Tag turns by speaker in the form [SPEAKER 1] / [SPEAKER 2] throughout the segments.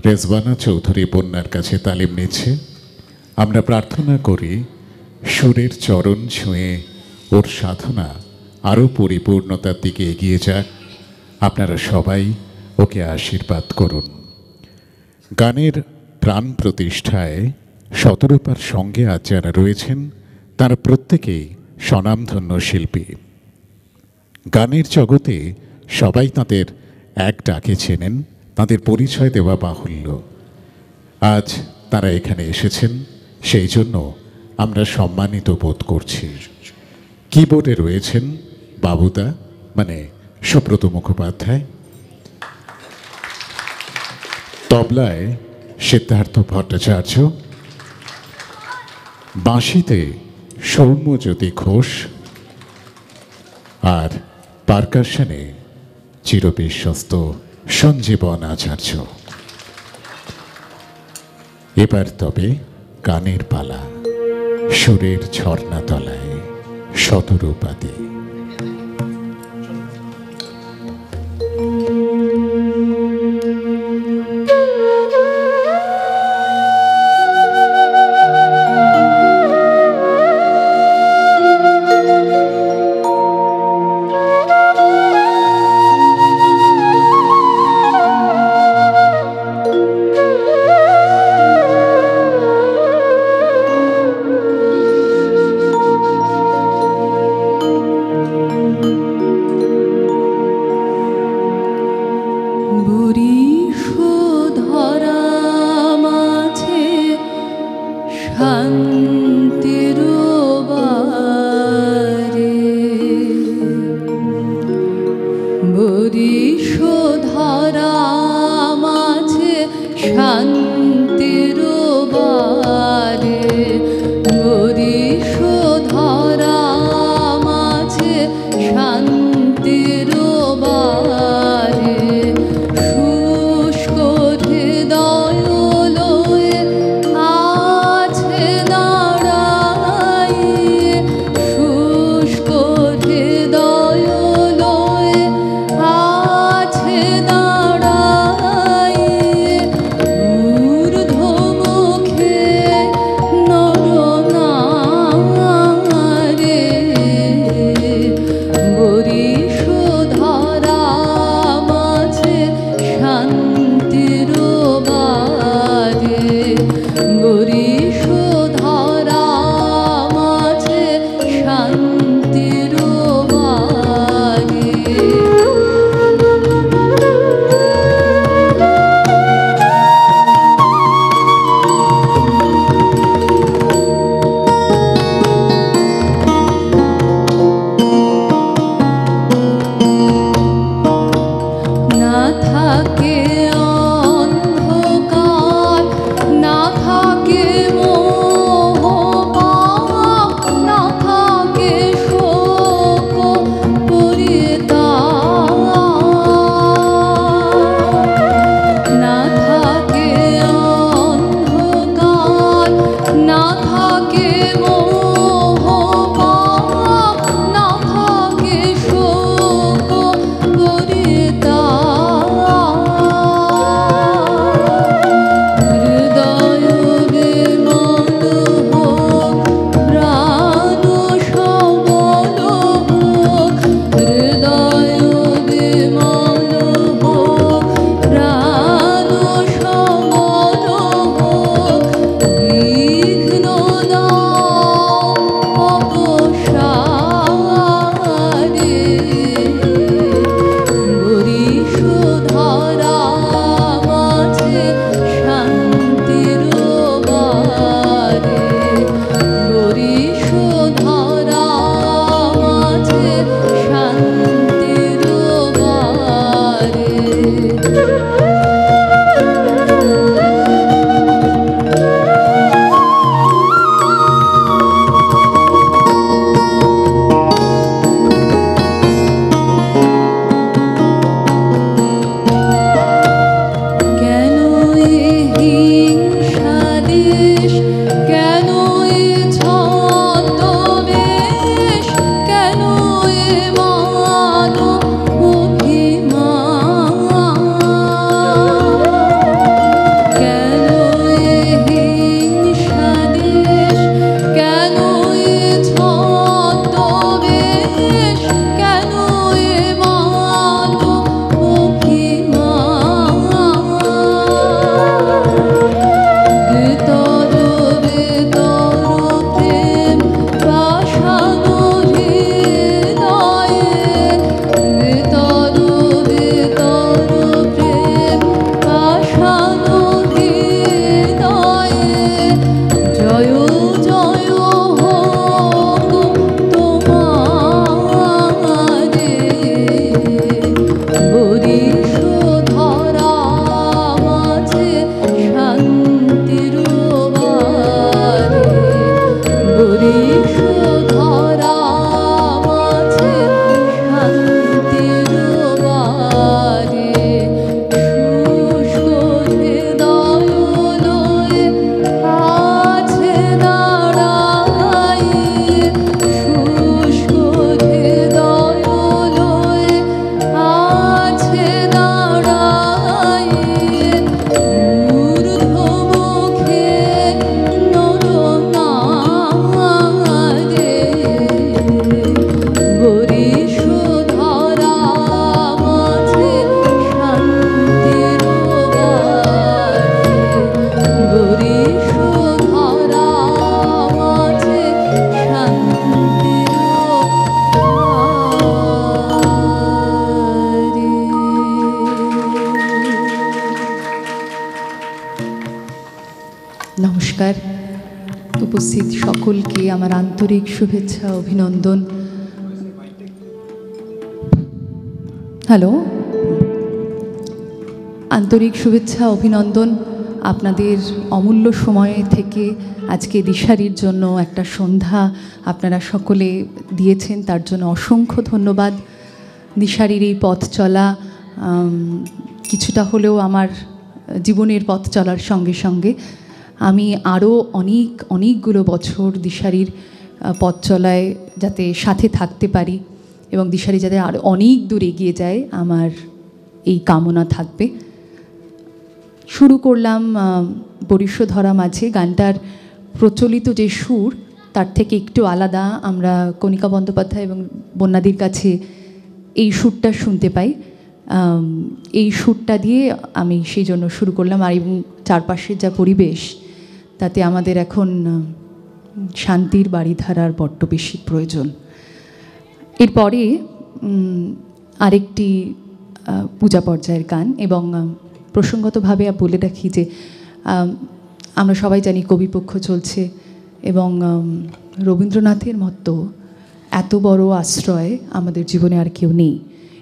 [SPEAKER 1] রেজওয়ানা চৌধুরী বন্যার কাছে তালিম নিচ্ছে। আমরা প্রার্থনা করি সুরের চরণ ছুঁয়ে ওর সাধনা আরও পরিপূর্ণতার দিকে এগিয়ে যাক। আপনারা সবাই ওকে আশীর্বাদ করুন। গানের প্রাণ প্রতিষ্ঠায় শতরূপার সঙ্গে আজ যারা রয়েছেন তারা প্রত্যেকেই স্বনামধন্য শিল্পী। গানের জগতে সবাই তাঁদের এক ডাকে চেনেন, তাঁদের পরিচয় দেওয়া বাহুল্য। আজ তারা এখানে এসেছেন, সেই জন্য আমরা সম্মানিত বোধ করছি। কিবোর্ডে রয়েছেন বাবুদা মানে সুব্রত মুখোপাধ্যায়, তবলায় সিদ্ধার্থ ভট্টাচার্য, বাঁশিতে সৌম্যজ্যোতি ঘোষ আর পারকাশনে চিরবিশ্বস্ত সঞ্জীবন আচার্য। এবার তবে গানের পালা, সুরের ঝর্ণাতলায় শতরূপাদি।
[SPEAKER 2] নমস্কার, উপস্থিত সকলকে আমার আন্তরিক শুভেচ্ছা, অভিনন্দন। হ্যালো, আন্তরিক শুভেচ্ছা, অভিনন্দন। আপনাদের অমূল্য সময় থেকে আজকে দিশারির জন্য একটা সন্ধ্যা আপনারা সকলে দিয়েছেন, তার জন্য অসংখ্য ধন্যবাদ। দিশারির এই পথ চলা কিছুটা হলেও আমার জীবনের পথ চলার সঙ্গে সঙ্গে আমি আরও অনেকগুলো বছর দিশারির পথ চলায় যাতে সাথে থাকতে পারি এবং দিশারি যাতে আরও অনেক দূর এগিয়ে যায়, আমার এই কামনা থাকবে। শুরু করলাম বরিশধরা মাঝে। গানটার প্রচলিত যে সুর তার থেকে একটু আলাদা। আমরা কণিকা বন্দ্যোপাধ্যায় এবং বন্যাদির কাছে এই সুরটা শুনতে পাই। এই সুরটা দিয়ে আমি সেই জন্য শুরু করলাম। আর এবং চারপাশের যা পরিবেশ, তাতে আমাদের এখন শান্তির বাড়িধারার বড্ড বেশি প্রয়োজন। এরপরে আরেকটি পূজা পর্যায়ের গান। এবং প্রসঙ্গতভাবে বলে রাখি যে আমরা সবাই জানি কবিপক্ষ চলছে এবং রবীন্দ্রনাথের মতো এত বড় আশ্রয় আমাদের জীবনে আর কেউ নেই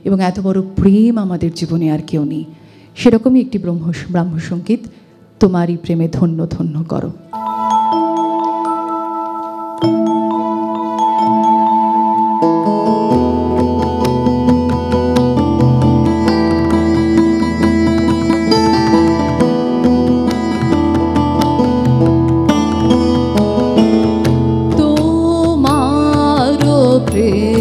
[SPEAKER 2] এবং এত বড় প্রেম আমাদের জীবনে আর কেউ নেই। সেরকমই একটি ব্রাহ্মসঙ্গীত, তোমারই প্রেমে ধন্য ধন্য করো।
[SPEAKER 3] তোমার প্রেমে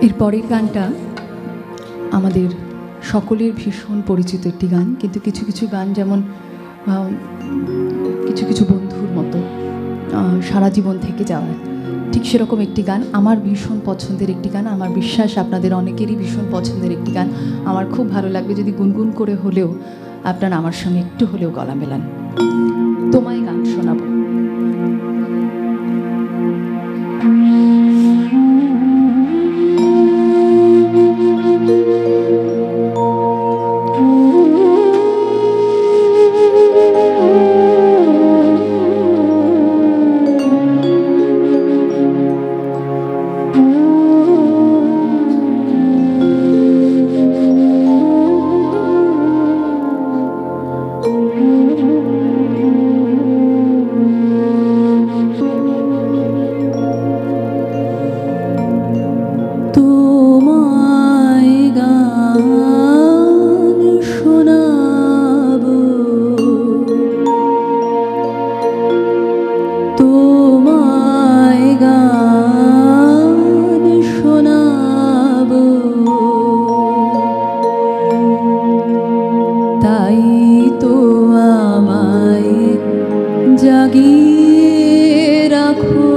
[SPEAKER 2] এর পরের গানটা আমাদের সকলের ভীষণ পরিচিত একটি গান, কিন্তু কিছু কিছু গান যেমন কিছু কিছু বন্ধুর মতো সারা জীবন থেকে যাওয়ার, ঠিক সেরকম একটি গান আমার ভীষণ পছন্দের একটি গান। আমার বিশ্বাস আপনাদের অনেকেরই ভীষণ পছন্দের একটি গান। আমার খুব ভালো লাগবে যদি গুনগুন করে হলেও আপনারা আমার সঙ্গে একটু হলেও গলা মেলান। তোমায় গান শোনাবো। তাই তো আমায় জাগিয়ে রাখো,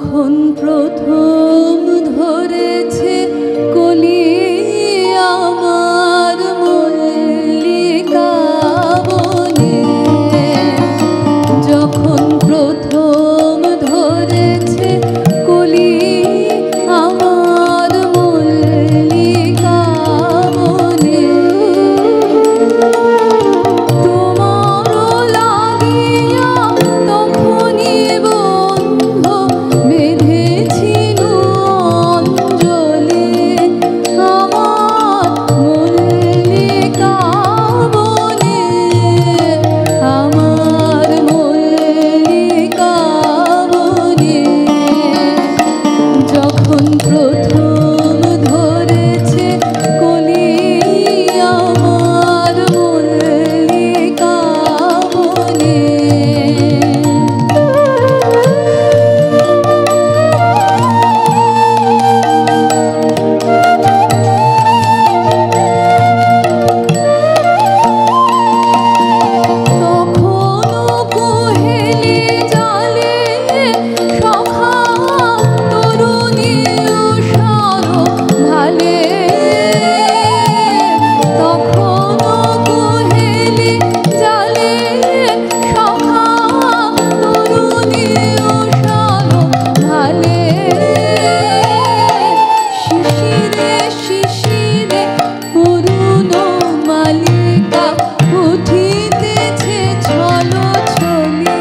[SPEAKER 2] যখন প্রথম ধরেছে কলি আমার মল্লিকা বনে, যখন প্রথম ধরেছে কলি আমার মল্লিকা বনে, তোমারও লাগিয়া তখনই বন্ধ বেঁধেছি অঞ্জলি আমার মল্লিকা বনে, আমার মল্লিকা বনে, যখন প্রথম ধরেছে কলি আমার মল্লিকা বনে। তখনও কোহেলি জালে সখা তরুণী উষার ভালে, তখনও কোহেলি জালে সখা তরুণী উষার ভালে, শিশিরে শিশিরে অরুণ মালিকা উঠিতেছে ছলো ছলি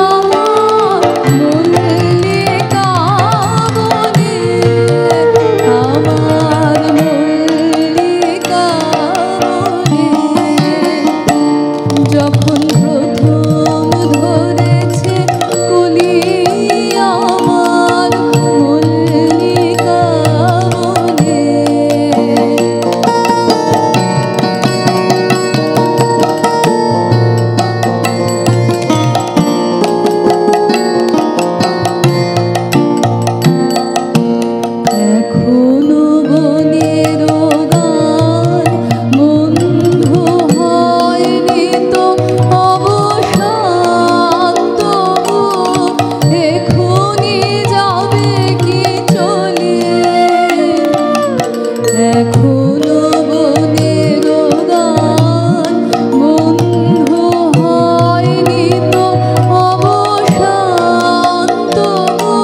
[SPEAKER 2] আমার মল্লিকা বনে, আমার মল্লিকা বনে, যখন প্রথম ধরেছে কলি আমার মল্লিকা বনে। এখনো বনের গান বন্ধ হয়নি তো অবসান, তবু এখনই যাবে কি চলিয়ে, এখনো বনের গান বন্ধ হয়নি তো অবসান, তবু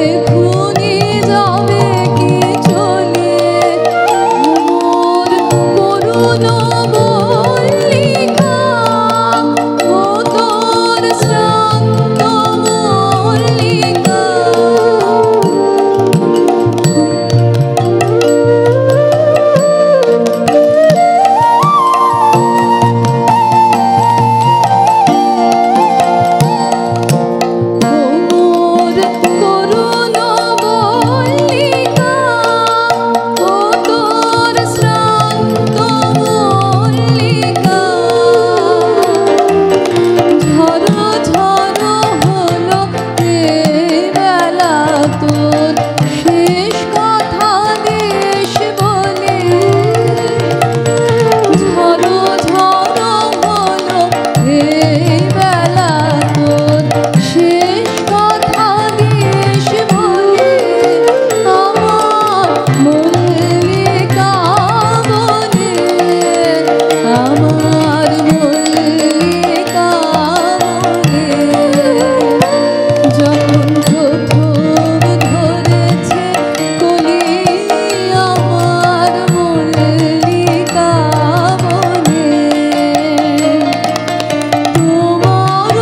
[SPEAKER 2] এখনই যাবে কি চলিয়ে, মোর করুণ মল্লিকা ও তোর শ্রান্ত মল্লিকা। মোর করুণ মল্লিকা ও তোর শ্রান্ত মল্লিকা, ঝরো ঝরো হলো এই বেলা তোর শেষ কথা দেশ বলে, ঝরো ঝরো হলো এই বেলা তোর শেষ কথা দেশ বলে, আমার মল্লিকা বনে, আমার মল্লিকা বনে, যখন প্রথম ধরেছে কলি আমার মল্লিকা বনে, তোমার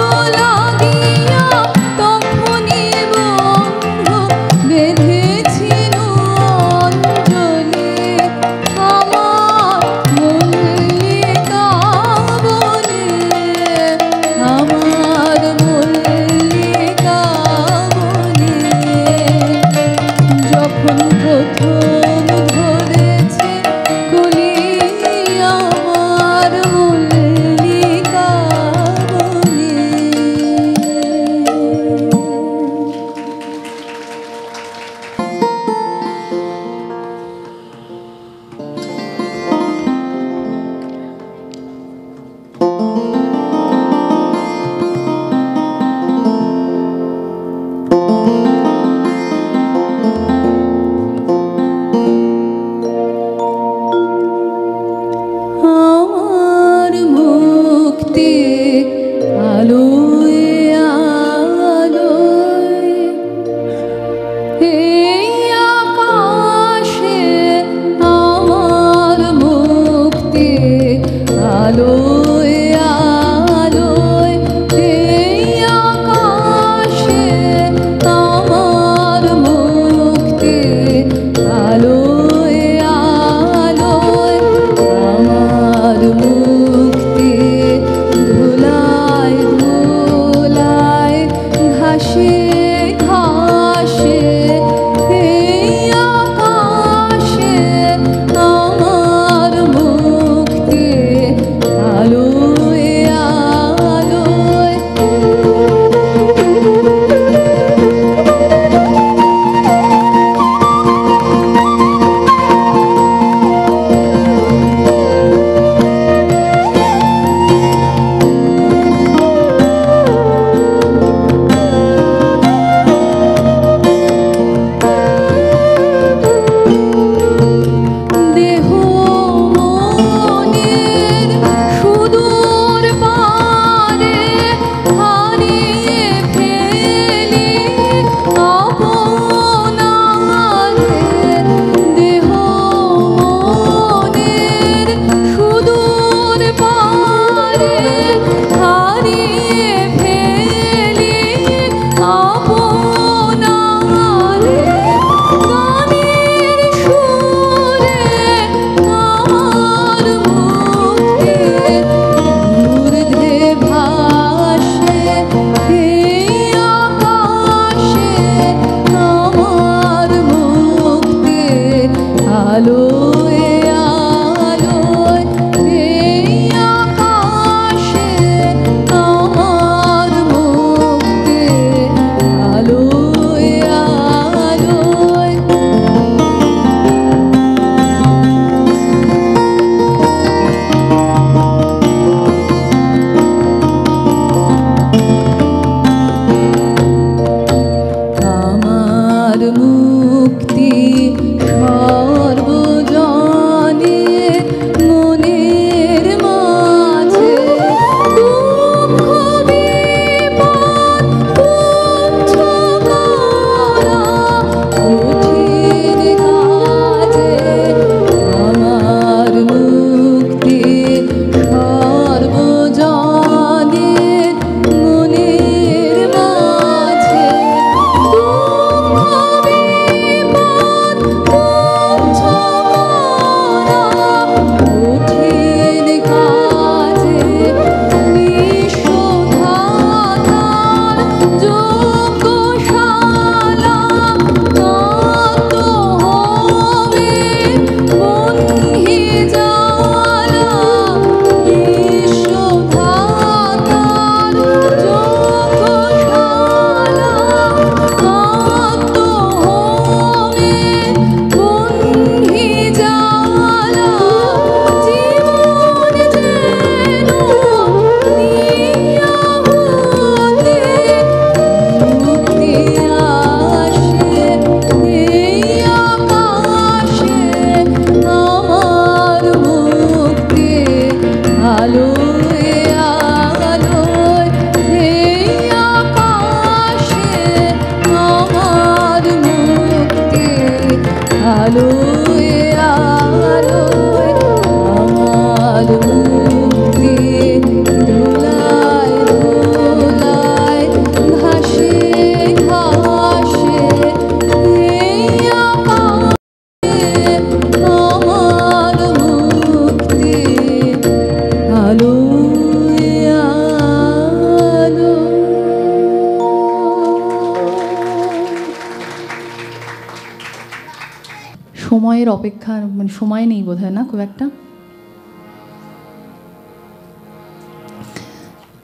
[SPEAKER 2] সময়ের অপেক্ষা, মানে সময় নেই বোধহয় না খুব একটা।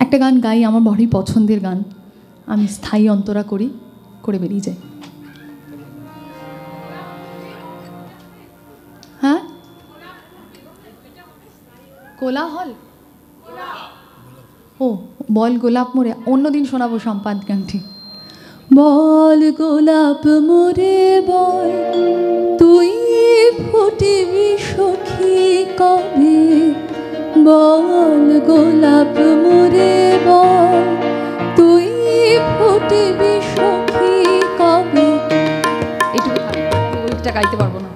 [SPEAKER 2] একটা গান গাই, আমার বড়ই পছন্দের গান, আমি স্থায়ী অন্তরা করি, করে বেরিয়ে যাই। হ্যাঁ, কোলাহল, ও বল গোলাপ মোরে, অন্যদিন শোনাবো সম্পাদ গানটি। বল গোলাপ মোরে বল, তুই ফুটিবি সখী কবে, বল গোলাপ মোরে বল, তুই ফুটিবি সখী কবে। এইটুকু ওইটা গাইতে পারবো না।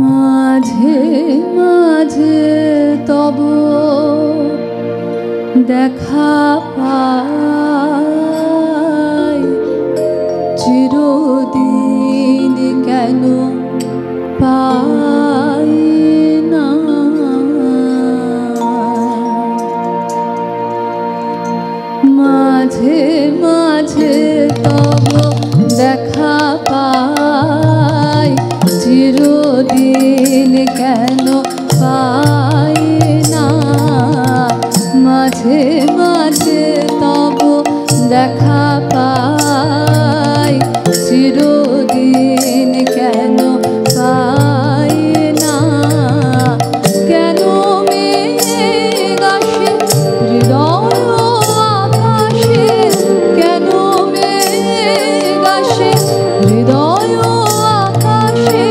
[SPEAKER 2] মাঝে মাঝে তব দেখা পাই, চিরদিন কেন পাই না, মাঝে মাঝে তব দেখা পাই, চিরদিন কেন পাই না, মাঝে মাঝে তব দেখা পাই, চিরদিন কেন পাই না, কেন মেঘ আসে হৃদয় আকাশে, কেন মেঘ আসে হৃদয় আকাশে,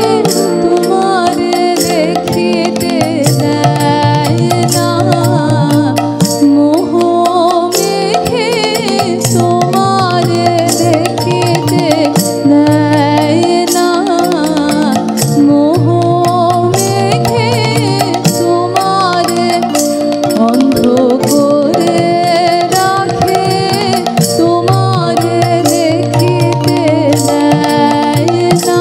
[SPEAKER 2] তোমারে দেখিতে দেয় না, মোহ মেঘে তোমারে দেখিতে দেয় না, মোহ মেঘে তোমারে অন্ধ করে রাখে, তোমারে দেখিতে দেয় না,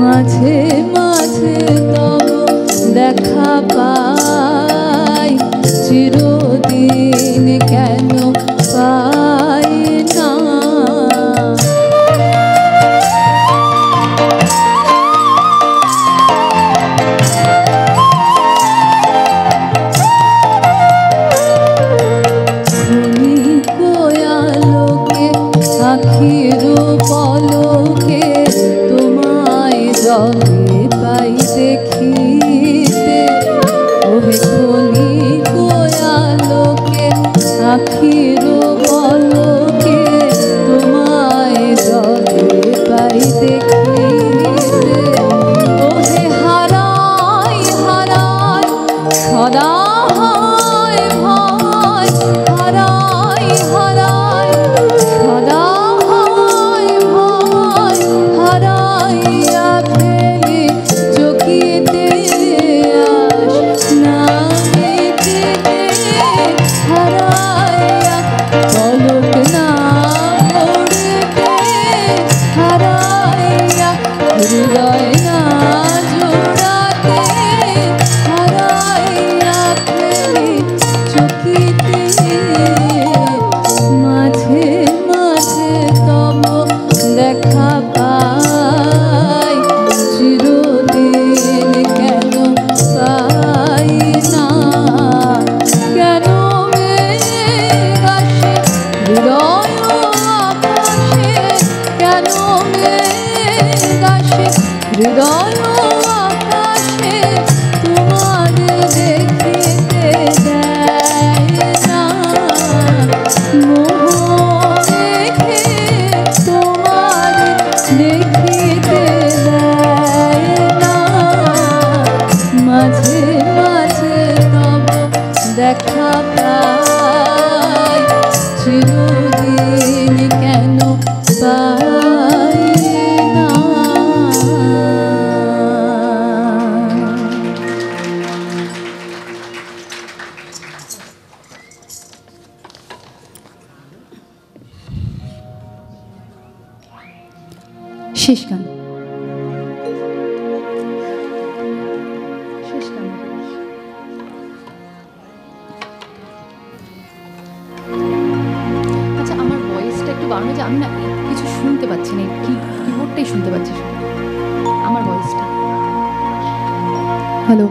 [SPEAKER 2] মাঝে মাঝে তব দেখা পাই, চিরদিন কেন পাই না। কোয়ালোকে আখির পলকে তোমায় জলে পাই দেখিতে, ওহে খনি কোয়ালোকে আখির পলকে তোমায় জলে পাই দেখিতে, ওহে হারাই হারাই সদা হয় ভয়, হারাই হারাই সদা হয় ভয়, হারাইয়া ফেলি চকিতে আস না মিটিতে, হারাইয়া পলক না পড়তে, হারাইয়া হৃদয় না জোড়াতে, হারাইয়া ফেলি চকিতে, মাঝে মাঝে তব দেখা পাই, চিরদিন কেন পাই না, কেন মেঘ আসে হৃদয় আকাশে, কেন মেঘ আসে হৃদয় আকাশে, তোমারে দেখিতে দেয় না, মোহ মেঘে তোমারে দেখিতে দেয় না, মাঝে মাঝে তব দেখা পাই, চিরদিন কেন পাই না। শেষ গান। শেষ গান। আচ্ছা, আমার ভয়েসটা একটু বাড়ানো যায়, আমি না কিছু শুনতে পাচ্ছি না, কিবোর্ডটাই শুনতে পাচ্ছি শুধু আমার ভয়েসটা। হ্যালো।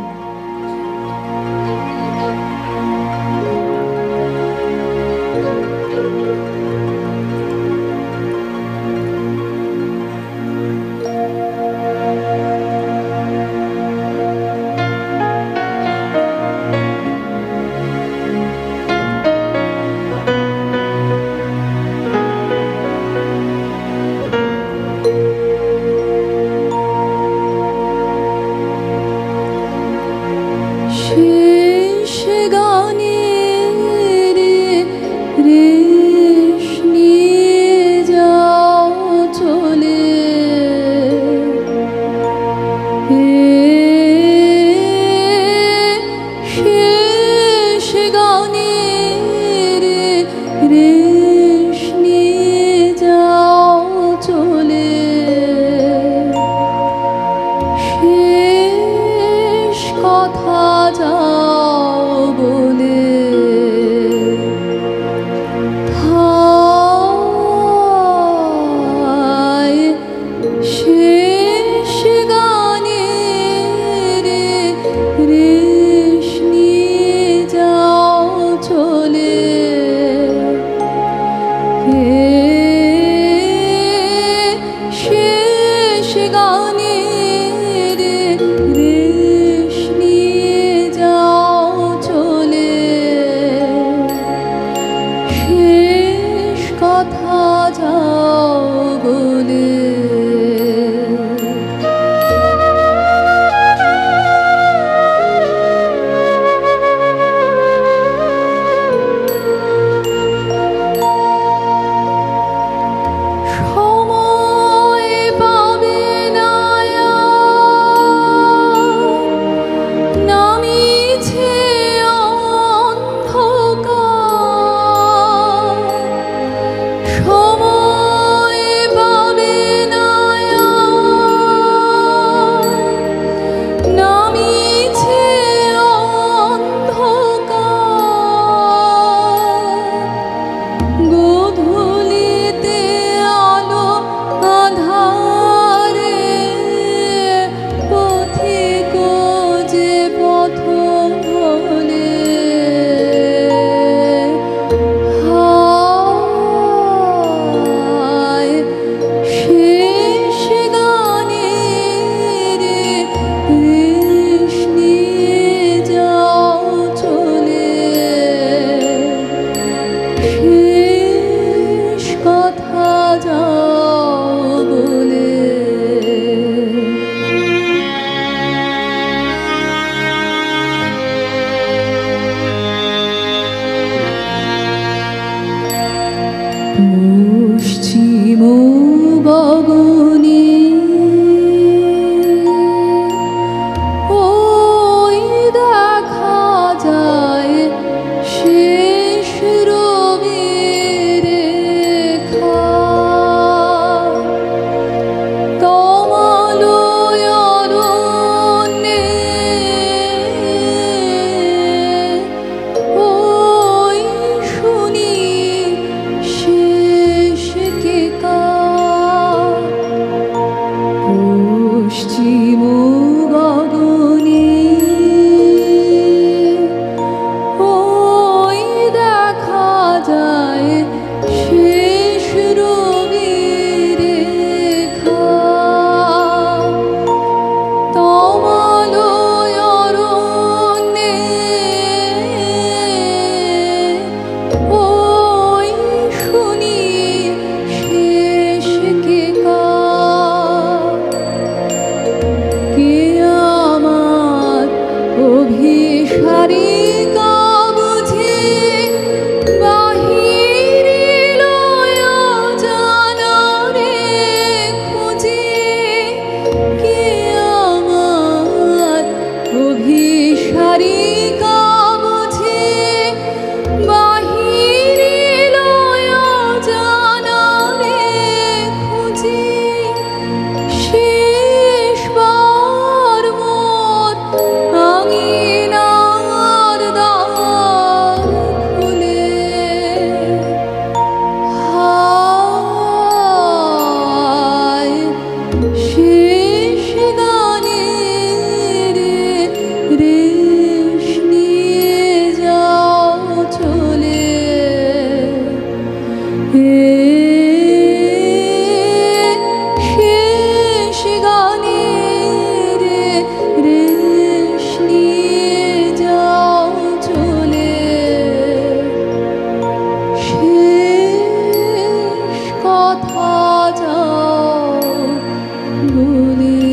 [SPEAKER 2] বলে